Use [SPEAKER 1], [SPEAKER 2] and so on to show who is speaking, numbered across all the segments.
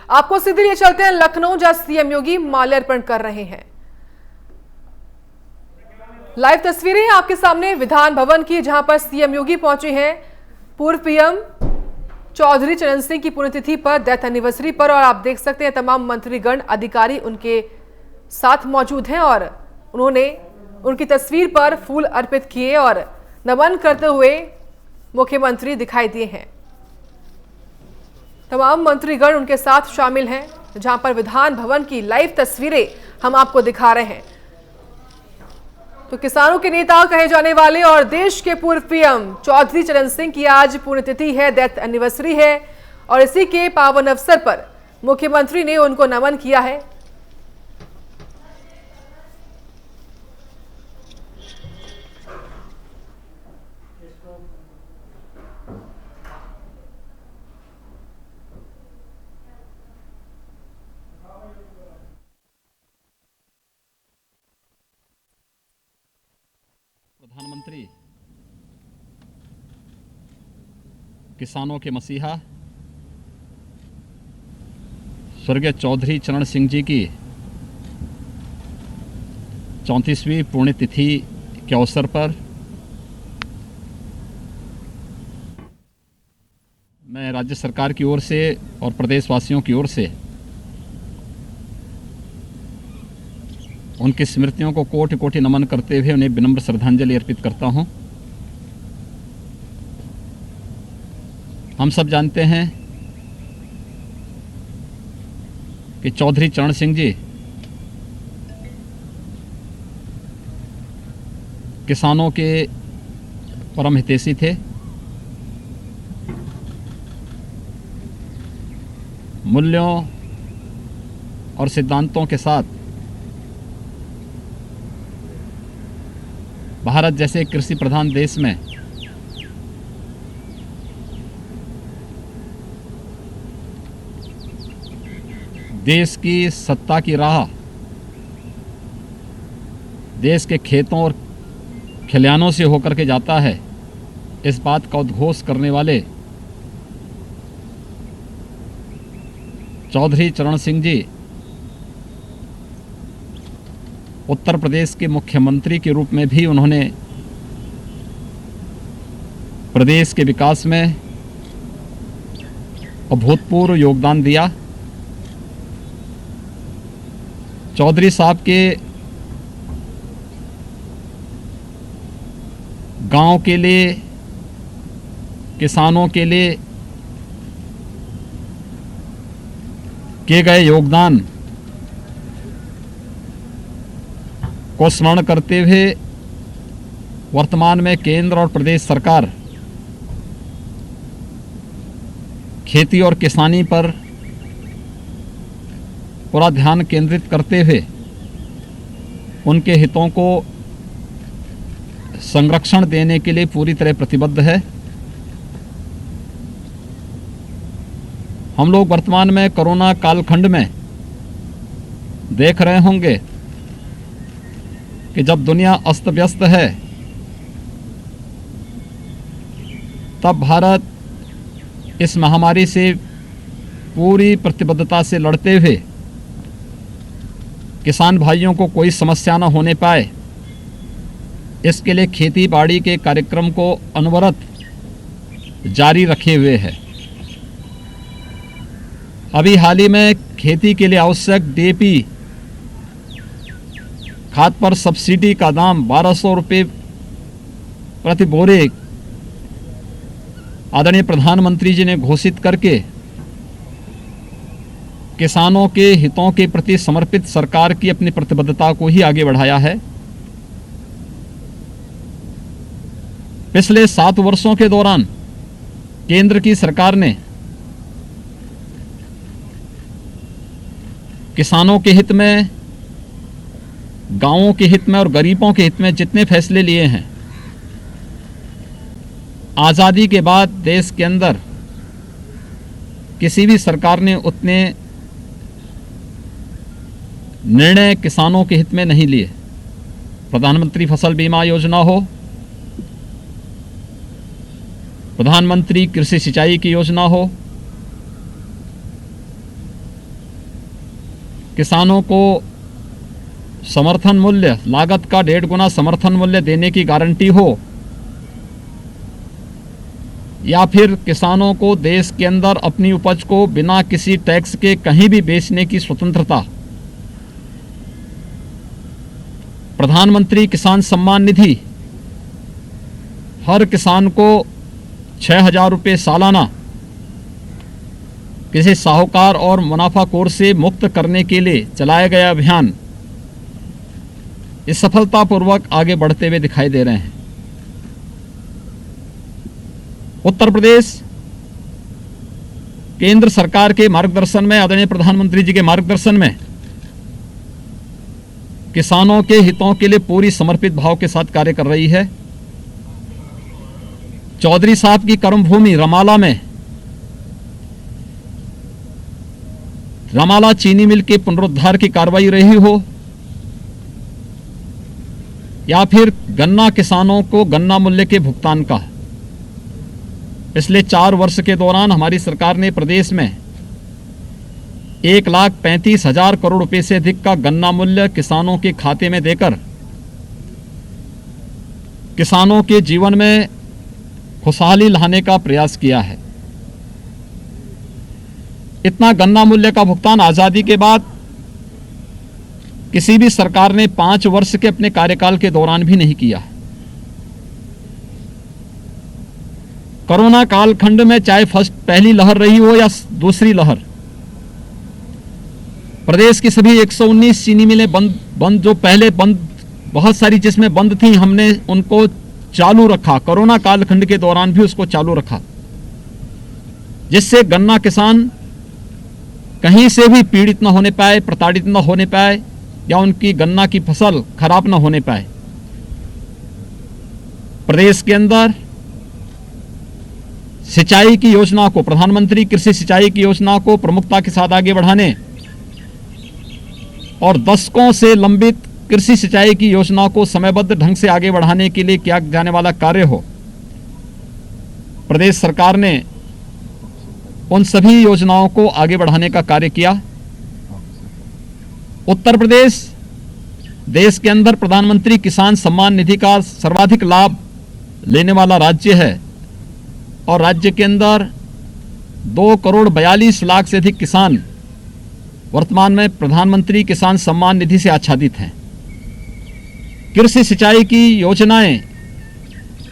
[SPEAKER 1] आपको सीधे लिए चलते हैं लखनऊ, जहां सीएम योगी माल्यार्पण कर रहे हैं। लाइव तस्वीरें आपके सामने विधान भवन की, जहां पर सीएम योगी पहुंचे हैं पूर्व पीएम चौधरी चरण सिंह की पुण्यतिथि पर, डेथ एनिवर्सरी पर। और आप देख सकते हैं तमाम मंत्रीगण, अधिकारी उनके साथ मौजूद हैं और उन्होंने उनकी तस्वीर पर फूल अर्पित किए और नमन करते हुए मुख्यमंत्री दिखाई दिए हैं। तमाम मंत्रीगण उनके साथ शामिल हैं, जहां पर विधान भवन की लाइव तस्वीरें हम आपको दिखा रहे हैं। तो किसानों के नेता कहे जाने वाले और देश के पूर्व पीएम चौधरी चरण सिंह की आज पुण्यतिथि है, डेथ एनिवर्सरी है और इसी के पावन अवसर पर मुख्यमंत्री ने उनको नमन किया है।
[SPEAKER 2] प्रधानमंत्री, किसानों के मसीहा स्वर्गीय चौधरी चरण सिंह जी की 34वीं पुण्यतिथि के अवसर पर मैं राज्य सरकार की ओर से और प्रदेशवासियों की ओर से उनकी स्मृतियों को कोटि कोटि नमन करते हुए उन्हें विनम्र श्रद्धांजलि अर्पित करता हूं। हम सब जानते हैं कि चौधरी चरण सिंह जी किसानों के परम हितैषी थे। मूल्यों और सिद्धांतों के साथ भारत जैसे कृषि प्रधान देश में देश की सत्ता की राह देश के खेतों और खलिहानों से होकर के जाता है, इस बात का उद्घोष करने वाले चौधरी चरण सिंह जी उत्तर प्रदेश के मुख्यमंत्री के रूप में भी उन्होंने प्रदेश के विकास में अभूतपूर्व योगदान दिया। चौधरी साहब के गांव के लिए, किसानों के लिए किए गए योगदान को स्मरण करते हुए वर्तमान में केंद्र और प्रदेश सरकार खेती और किसानी पर पूरा ध्यान केंद्रित करते हुए उनके हितों को संरक्षण देने के लिए पूरी तरह प्रतिबद्ध है। हम लोग वर्तमान में कोरोना कालखंड में देख रहे होंगे कि जब दुनिया अस्त व्यस्त है, तब भारत इस महामारी से पूरी प्रतिबद्धता से लड़ते हुए किसान भाइयों को कोई समस्या न होने पाए, इसके लिए खेती बाड़ी के कार्यक्रम को अनवरत जारी रखे हुए है। अभी हाल ही में खेती के लिए आवश्यक डीएपी खाद पर सब्सिडी का दाम 1200 रुपये प्रति बोरे आदरणीय प्रधानमंत्री जी ने घोषित करके किसानों के हितों के प्रति समर्पित सरकार की अपनी प्रतिबद्धता को ही आगे बढ़ाया है। पिछले 7 वर्षों के दौरान केंद्र की सरकार ने किसानों के हित में, गांवों के हित में और गरीबों के हित में जितने फैसले लिए हैं, आज़ादी के बाद देश के अंदर किसी भी सरकार ने उतने निर्णय किसानों के हित में नहीं लिए। प्रधानमंत्री फसल बीमा योजना हो, प्रधानमंत्री कृषि सिंचाई की योजना हो, किसानों को समर्थन मूल्य, लागत का 1.5 गुना समर्थन मूल्य देने की गारंटी हो, या फिर किसानों को देश के अंदर अपनी उपज को बिना किसी टैक्स के कहीं भी बेचने की स्वतंत्रता, प्रधानमंत्री किसान सम्मान निधि हर किसान को 6,000 रुपये सालाना किसी साहूकार और मुनाफाखोर से मुक्त करने के लिए चलाया गया अभियान इस सफलतापूर्वक आगे बढ़ते हुए दिखाई दे रहे हैं। उत्तर प्रदेश केंद्र सरकार के मार्गदर्शन में, आदरणीय प्रधानमंत्री जी के मार्गदर्शन में किसानों के हितों के लिए पूरी समर्पित भाव के साथ कार्य कर रही है। चौधरी साहब की कर्मभूमि रमाला में रमाला चीनी मिल के पुनरुद्धार की कार्रवाई रही हो, या फिर गन्ना किसानों को गन्ना मूल्य के भुगतान का, पिछले 4 वर्ष के दौरान हमारी सरकार ने प्रदेश में 1,35,000 करोड़ रुपए से अधिक का गन्ना मूल्य किसानों के खाते में देकर किसानों के जीवन में खुशहाली लाने का प्रयास किया है। इतना गन्ना मूल्य का भुगतान आजादी के बाद किसी भी सरकार ने 5 वर्ष के अपने कार्यकाल के दौरान भी नहीं किया। कोरोना कालखंड में चाहे पहली लहर रही हो या दूसरी लहर, प्रदेश की सभी 119 चीनी मिलें बंद जो पहले बंद, बहुत सारी जिसमें बंद थी, हमने उनको चालू रखा। कोरोना कालखंड के दौरान भी उसको चालू रखा, जिससे गन्ना किसान कहीं से भी पीड़ित न होने पाए, प्रताड़ित न होने पाए, या उनकी गन्ना की फसल खराब न होने पाए। प्रदेश के अंदर सिंचाई की योजना को, प्रधानमंत्री कृषि सिंचाई की योजना को प्रमुखता के साथ आगे बढ़ाने और दशकों से लंबित कृषि सिंचाई की योजना को समयबद्ध ढंग से आगे बढ़ाने के लिए किया जाने वाला कार्य हो, प्रदेश सरकार ने उन सभी योजनाओं को आगे बढ़ाने का कार्य किया। उत्तर प्रदेश देश के अंदर प्रधानमंत्री किसान सम्मान निधि का सर्वाधिक लाभ लेने वाला राज्य है, और राज्य के अंदर 2,42,00,000 से अधिक किसान वर्तमान में प्रधानमंत्री किसान सम्मान निधि से आच्छादित हैं। कृषि सिंचाई की योजनाएं,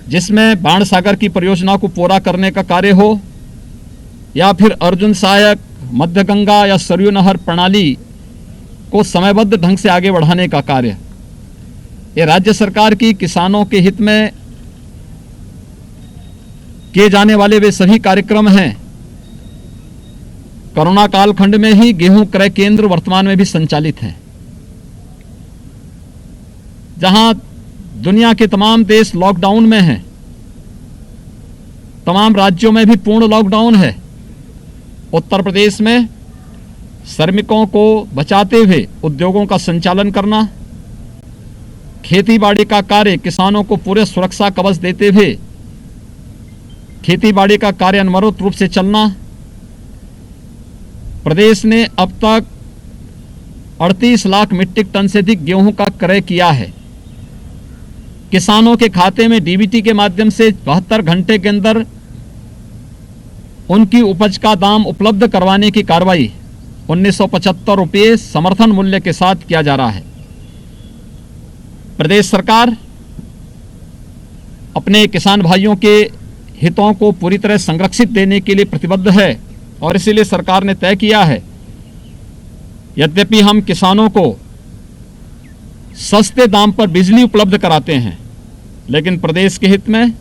[SPEAKER 2] जिसमें बाणसागर की परियोजना को पूरा करने का कार्य हो, या फिर अर्जुन सहायक, मध्य गंगा या सरयू नहर प्रणाली को समयबद्ध ढंग से आगे बढ़ाने का कार्य, ये राज्य सरकार की किसानों के हित में किए जाने वाले वे सभी कार्यक्रम हैं। कोरोना कालखंड में ही गेहूं क्रय केंद्र वर्तमान में भी संचालित हैं, जहां दुनिया के तमाम देश लॉकडाउन में हैं, तमाम राज्यों में भी पूर्ण लॉकडाउन है। उत्तर प्रदेश में श्रमिकों को बचाते हुए उद्योगों का संचालन करना, खेतीबाड़ी का कार्य किसानों को पूरे सुरक्षा कवच देते हुए खेतीबाड़ी का कार्य अनवरत रूप से चलना। प्रदेश ने अब तक 38 लाख मीट्रिक टन से अधिक गेहूं का क्रय किया है। किसानों के खाते में डीबीटी के माध्यम से 72 घंटे के अंदर उनकी उपज का दाम उपलब्ध करवाने की कार्रवाई 1975 रुपये समर्थन मूल्य के साथ किया जा रहा है। प्रदेश सरकार अपने किसान भाइयों के हितों को पूरी तरह संरक्षित देने के लिए प्रतिबद्ध है, और इसीलिए सरकार ने तय किया है, यद्यपि हम किसानों को सस्ते दाम पर बिजली उपलब्ध कराते हैं, लेकिन प्रदेश के हित में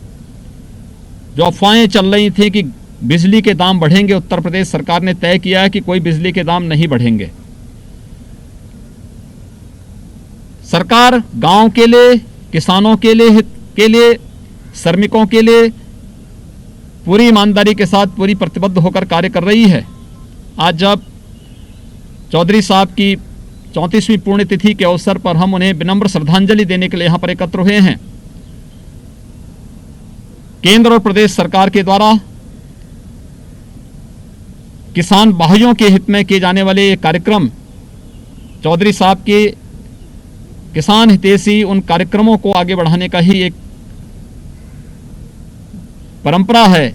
[SPEAKER 2] जो अफवाहें चल रही थी कि बिजली के दाम बढ़ेंगे, उत्तर प्रदेश सरकार ने तय किया है कि कोई बिजली के दाम नहीं बढ़ेंगे। सरकार गांव के लिए, किसानों के लिए, हित के लिए, श्रमिकों के लिए पूरी ईमानदारी के साथ पूरी प्रतिबद्ध होकर कार्य कर रही है। आज जब चौधरी साहब की 34वीं पुण्यतिथि के अवसर पर हम उन्हें विनम्र श्रद्धांजलि देने के लिए यहां पर एकत्र हुए हैं, केंद्र और प्रदेश सरकार के द्वारा किसान भाइयों के हित में किए जाने वाले ये कार्यक्रम चौधरी साहब के किसान हितैषी उन कार्यक्रमों को आगे बढ़ाने का ही एक परंपरा है,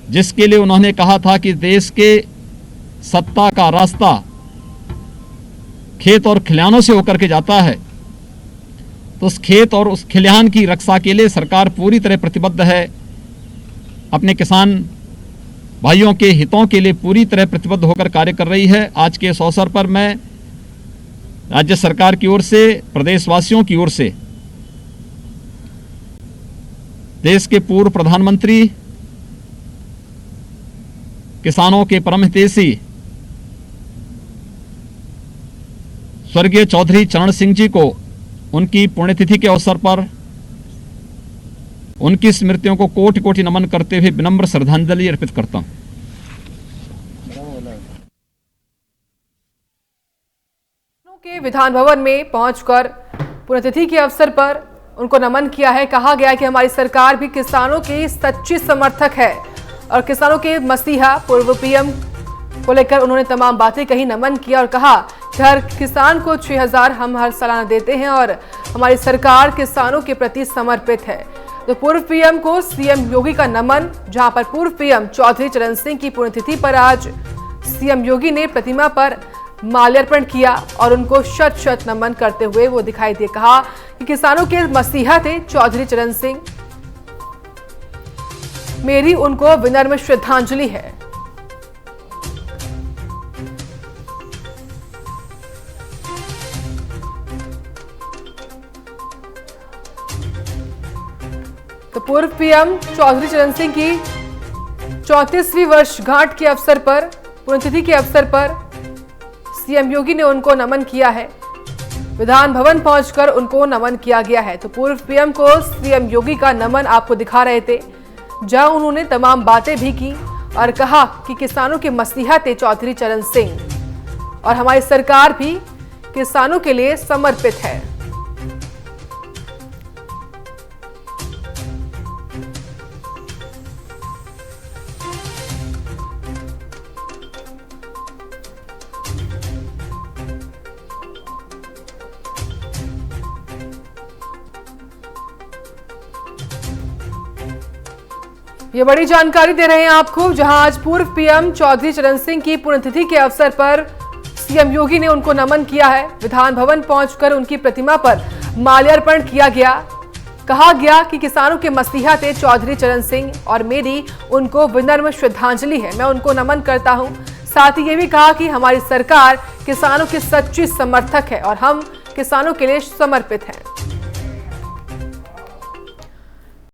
[SPEAKER 2] जिसके लिए उन्होंने कहा था कि देश के सत्ता का रास्ता खेत और खलिहानों से होकर के जाता है। तो उस खेत और उस खलिहान की रक्षा के लिए सरकार पूरी तरह प्रतिबद्ध है, अपने किसान भाइयों के हितों के लिए पूरी तरह प्रतिबद्ध होकर कार्य कर रही है। आज के इस अवसर पर मैं राज्य सरकार की ओर से, प्रदेशवासियों की ओर से, देश के पूर्व प्रधानमंत्री, किसानों के परम हितैषी स्वर्गीय चौधरी चरण सिंह जी को उनकी पुण्यतिथि के अवसर पर उनकी स्मृतियों को कोटि कोटि नमन करते हुए विनम्र श्रद्धांजलि अर्पित करता हूं।
[SPEAKER 1] के विधान भवन में पहुंचकर पुण्यतिथि के अवसर पर उनको नमन किया है। कहा गया कि हमारी सरकार भी किसानों की सच्ची समर्थक है और किसानों के मसीहा पूर्व पीएम को लेकर उन्होंने तमाम बातें कही, नमन किया और कहा कि हर किसान को 6,000 हम हर सालाना देते हैं और हमारी सरकार किसानों के प्रति समर्पित है। तो पूर्व पीएम को सीएम योगी का नमन, जहां पर पूर्व पीएम चौधरी चरण सिंह की पुण्यतिथि पर आज सीएम योगी ने प्रतिमा पर माल्यार्पण किया और उनको शत शत नमन करते हुए वो दिखाई दिए। कहा कि किसानों के मसीहा थे चौधरी चरण सिंह, मेरी उनको विनम्र श्रद्धांजलि है। तो पूर्व पीएम चौधरी चरण सिंह की 34वीं वर्षगांठ के अवसर पर, पुण्यतिथि के अवसर पर सीएम योगी ने उनको नमन किया है। विधान भवन पहुंचकर उनको नमन किया गया है। तो पूर्व पीएम को सीएम योगी का नमन आपको दिखा रहे थे, जहां उन्होंने तमाम बातें भी की और कहा कि किसानों के मसीहा थे चौधरी चरण सिंह और हमारी सरकार भी किसानों के लिए समर्पित है। ये बड़ी जानकारी दे रहे हैं आपको, जहां आज पूर्व पीएम चौधरी चरण सिंह की पुण्यतिथि के अवसर पर सीएम योगी ने उनको नमन किया है। विधान भवन पहुंचकर उनकी प्रतिमा पर माल्यार्पण किया गया। कहा गया कि किसानों के मसीहा थे चौधरी चरण सिंह और मेरी उनको विनम्र श्रद्धांजलि है, मैं उनको नमन करता हूं। साथ ही ये भी कहा कि हमारी सरकार किसानों की सच्ची समर्थक है और हम किसानों के लिए समर्पित हैं।